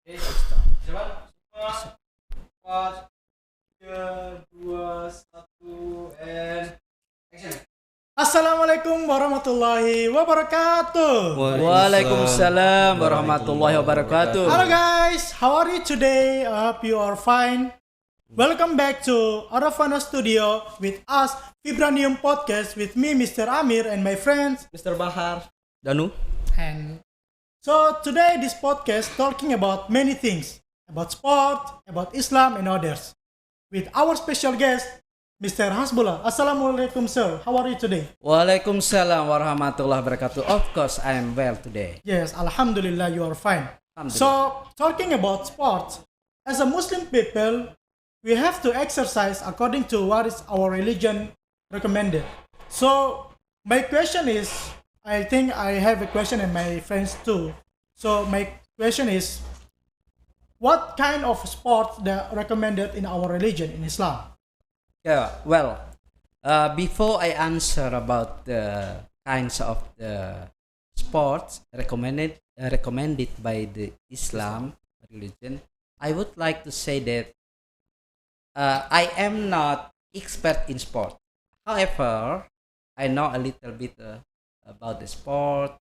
Oke, start. Jalan. Semua. 4, 3, 2, 1, and action. Assalamualaikum warahmatullahi wabarakatuh. Waalaikumsalam warahmatullahi wabarakatuh. Hello guys, how are you today? I hope you are fine. Welcome back to Arra'fu Studio with us, Vibranium Podcast with me, Mr. Amir, and my friends, Mr. Bahar, Danu. And so today this podcast talking about many things, about sport, about Islam and others. With our special guest, Mr. Hasbullah. Assalamualaikum sir, how are you today? Waalaikumsalam warahmatullahi wabarakatuh. Of course, I am well today. Yes, Alhamdulillah, you are fine. So, talking about sports, as a Muslim people, we have to exercise according to what is our religion recommended. So, my question is, I think I have a question and my friends too. So, my question is, what kind of sport that recommended in our religion, in Islam? Yeah, well, before I answer about the kinds of the sports recommended by the Islam religion, I would like to say that I am not expert in sport. However, I know a little bit about the sport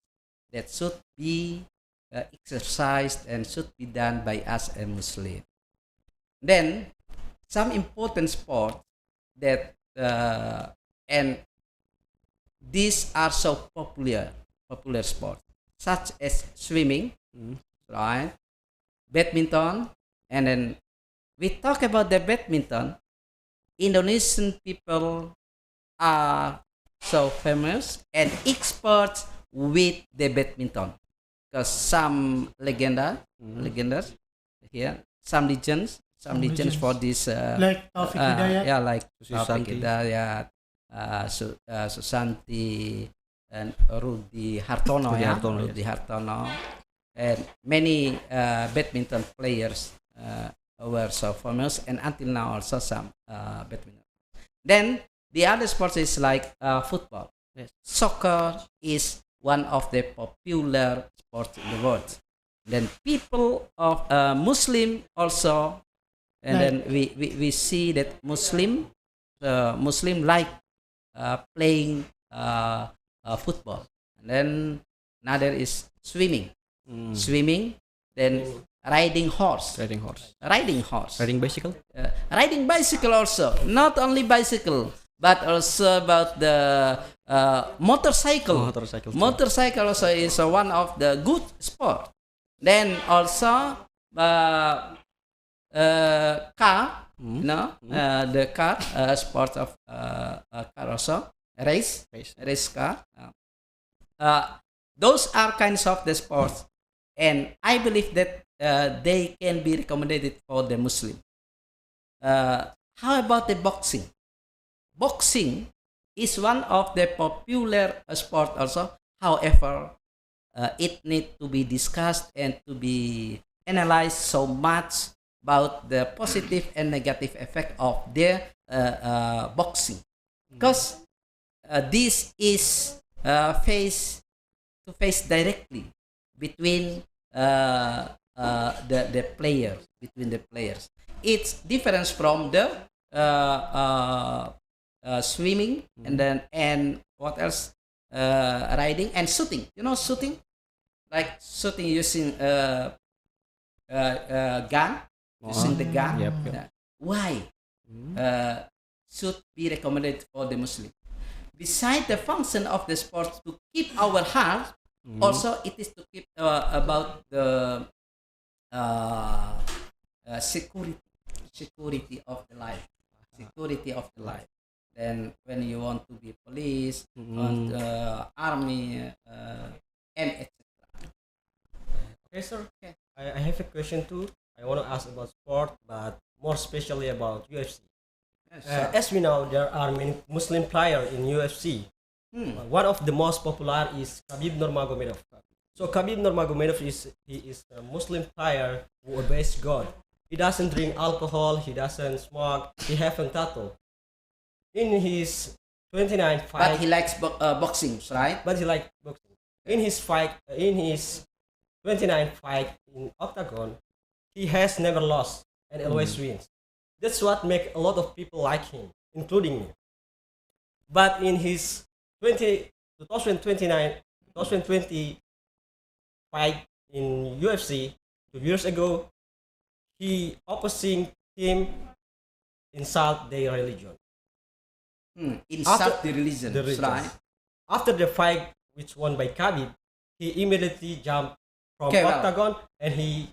that should be exercised and should be done by us as Muslim. Then, some important sports that and these are so popular sports such as swimming, right, badminton, and then we talk about the badminton. Indonesian people are so famous and experts with the badminton because some legenders here, some legends for this Like Taufik Hidayat? like Taufik Hidayat, Susanti, and Rudi Hartono, and many badminton players were so famous, and until now also some badminton. Then the other sports is like football. Yes. Soccer is one of the popular sports in the world. Then people of Muslim also. And then we see that Muslim like playing football. And then another is swimming. Then riding horse. Riding bicycle. Riding bicycle also. Not only bicycle, but also about the motorcycle. Motorcycle also is one of the good sport. Then also car, the car sport of car also race car. Those are kinds of the sports, and I believe that they can be recommended for the Muslim. How about the boxing? Boxing is one of the popular sport also. However, it needs to be discussed and to be analyzed so much about the positive and negative effect of the boxing, because this is face to face directly between the players. It's different from the swimming and what else, riding and shooting. Shooting, like shooting using gun. Using the gun. Yep. Why should be recommended for the Muslim? Besides the function of the sport to keep our heart, also it is to keep about the security of the life. Then when you want to be police, want army, and etc. Okay, sir. Okay. I have a question too. I want to ask about sport, but more especially about UFC. Yes, As we know, there are many Muslim players in UFC. One of the most popular is Khabib Nurmagomedov. So Khabib Nurmagomedov is a Muslim player who obeys God. He doesn't drink alcohol. He doesn't smoke. He haven't tattoo. In his 29 fight, but he likes boxing, right? But he likes boxing. In his 29 fight in Octagon, he has never lost and always wins. That's what makes a lot of people like him, including me. But in his 2020 fight in UFC 2 years ago, he opposing team insult their religion. Insult the religion, The religion. right? After the fight, which won by Khabib, he immediately jumped from Okay, well. octagon and he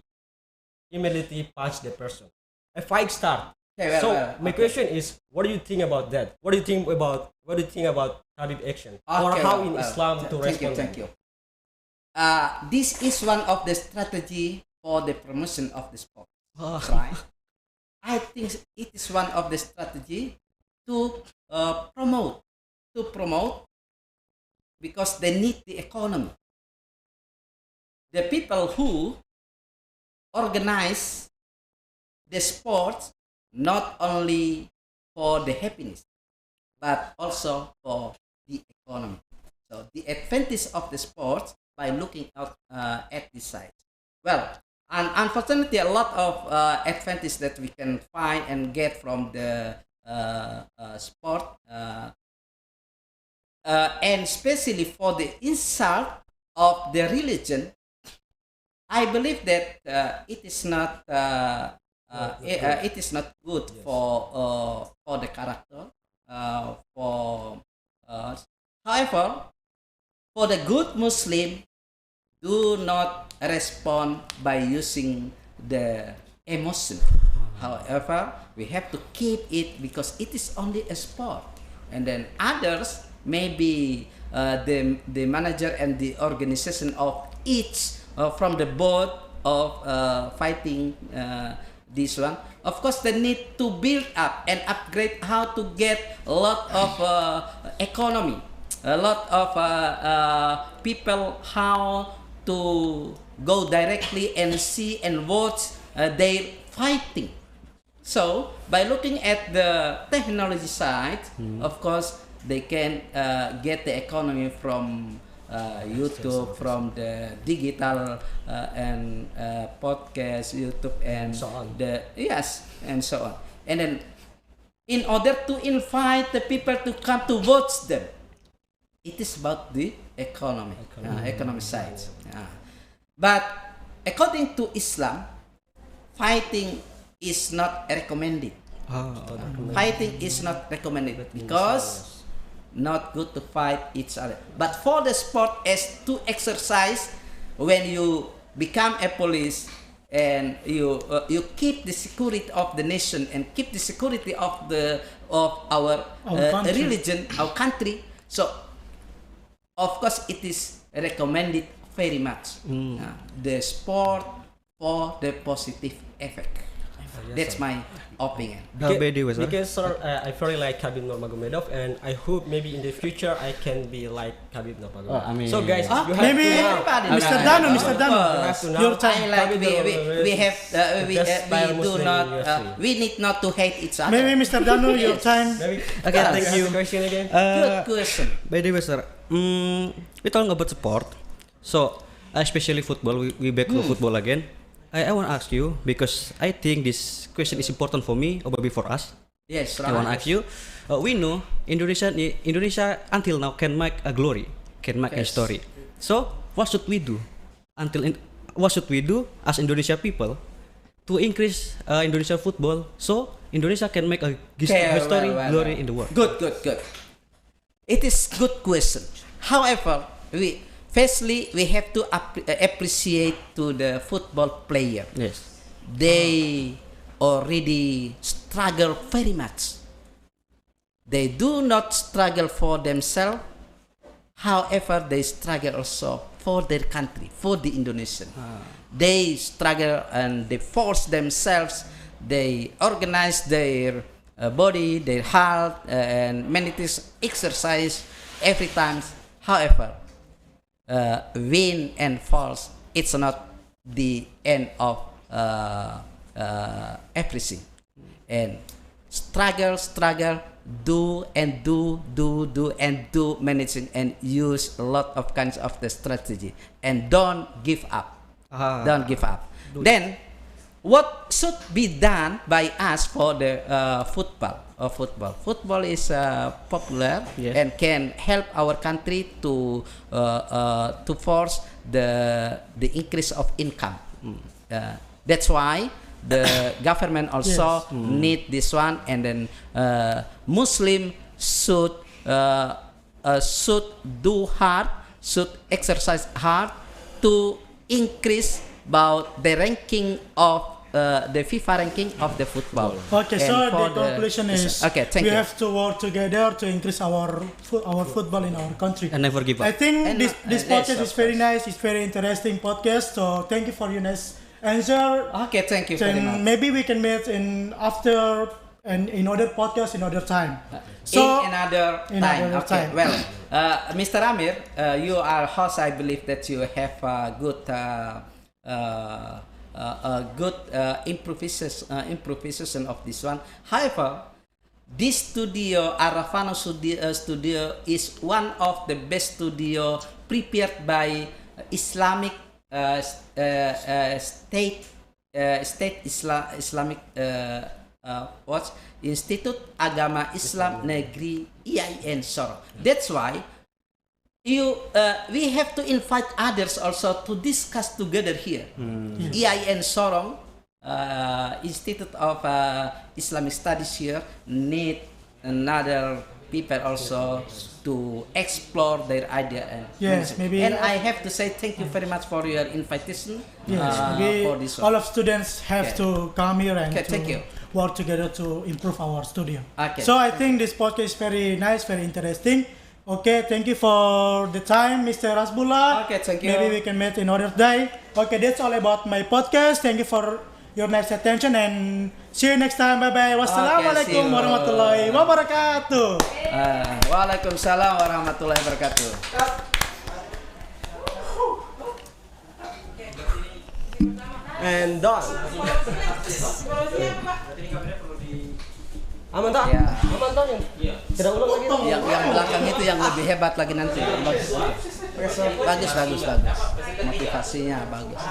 immediately punched the person. A fight start. Okay, well, So well, my okay. question is, what do you think about that? What do you think about Khabib action, or Okay, how well, in well, Islam to thank you, respond? thank you. This is one of the strategy for the promotion of the sport, right? I think it is one of the strategy to promote because they need the economy. The people who organize the sports not only for the happiness but also for the economy. So the advantage of the sports by looking out at this side. Well, and unfortunately, a lot of advantage that we can find and get from the sport, and especially for the insult of the religion, I believe that it is not good for the character. However, for the good Muslim, do not respond by using the emotion. However, we have to keep it because it is only a sport, and then others maybe the manager and the organization of each from the board of fighting this one. Of course, they need to build up and upgrade how to get a lot of economy, a lot of people how to go directly and see and watch their fighting. So by looking at the technology side, of course, they can get the economy from YouTube, from the digital and podcast, YouTube, and So on. and so on. And then, in order to invite the people to come to watch them, it is about the economic side. But according to Islam, fighting is not recommended. Fighting is not recommended because not good to fight each other. But for the sport as to exercise, when you become a police and you keep the security of the nation and keep the security of our country. religion, our country. So of course it is recommended very much. The sport for the positive effect. That's my opinion. By the way, sir. Because sir, I very like Khabib Nurmagomedov, and I hope maybe in the future I can be like Khabib Nurmagomedov. I mean- so guys, you have Maybe to now. everybody. Mr. Danu, Mr. Danu, your time. I like we have we Best player do Muslim not in UFC. we need not to hate each other. Maybe Mr. Danu, your time. Maybe. Okay, Yes. thank you. Question again. Good question. By the way, sir, we talking about sport. So, especially football, we back to football again. I want to ask you because I think this question is important for me or maybe for us. Yes, I want to ask you. We know Indonesia until now can make a glory, can make a Yes. story. So, what should we do what should we do as Indonesia people to increase Indonesia football so Indonesia can make a history glory in the world? Good. It is good question. However, firstly we have to appreciate to the football player. Yes. They already struggle very much. They do not struggle for themselves. However, they struggle also for their country, for the Indonesian. They struggle and they force themselves. They organize their body, their health, and many things, exercise every time. However, win and falls, it's not the end of everything. And struggle, do managing and use a lot of kinds of the strategy and don't give up. Don't give up. Then what should be done by us for the football? Football is popular Yes. and can help our country to force the increase of income. That's why the government also need this one, and then Muslim should do hard, should exercise hard to increase about the ranking of the FIFA ranking of the football. Okay, And so for the conclusion is okay, thank we you. have to work together to increase our football in our country. And never give up. I think And this yes, podcast of is very course. nice. It's very interesting podcast. So thank you for your nice answer. Okay, thank you very much. And maybe we can meet in other podcast in other time. In another in time. another Okay. time. Well, Mr. Amir, you are host. I believe that you have a good improvisation of this one. However, this studio, Arra'fu studio, is one of the best studio prepared by Islamic Islamic what Institut Agama Islam Negeri IAIN Sorong. That's why we have to invite others also to discuss together here. IAIN Sorong, Institute of Islamic Studies here, need another people also to explore their idea. Yes, maybe. And I have to say thank you very much for your invitation. Yes, maybe for this one. all of students have Okay. to come here and Okay, thank to you. work together to improve our studio. Okay. So I think this podcast is very nice, very interesting. Okay, thank you for the time, Mr. Hasbullah. Okay, thank you. Maybe we can meet in other day. Okay, that's all about my podcast. Thank you for your nice attention and see you next time. Bye bye. Wassalamualaikum see you. warahmatullahi wabarakatuh. Waalaikumsalam warahmatullahi wabarakatuh. And done. Aman tak? Ya. Aman tak yang? Tidak ulang lagi tak? Yang belakang itu yang lebih hebat lagi nanti. Bagus. Motivasinya bagus.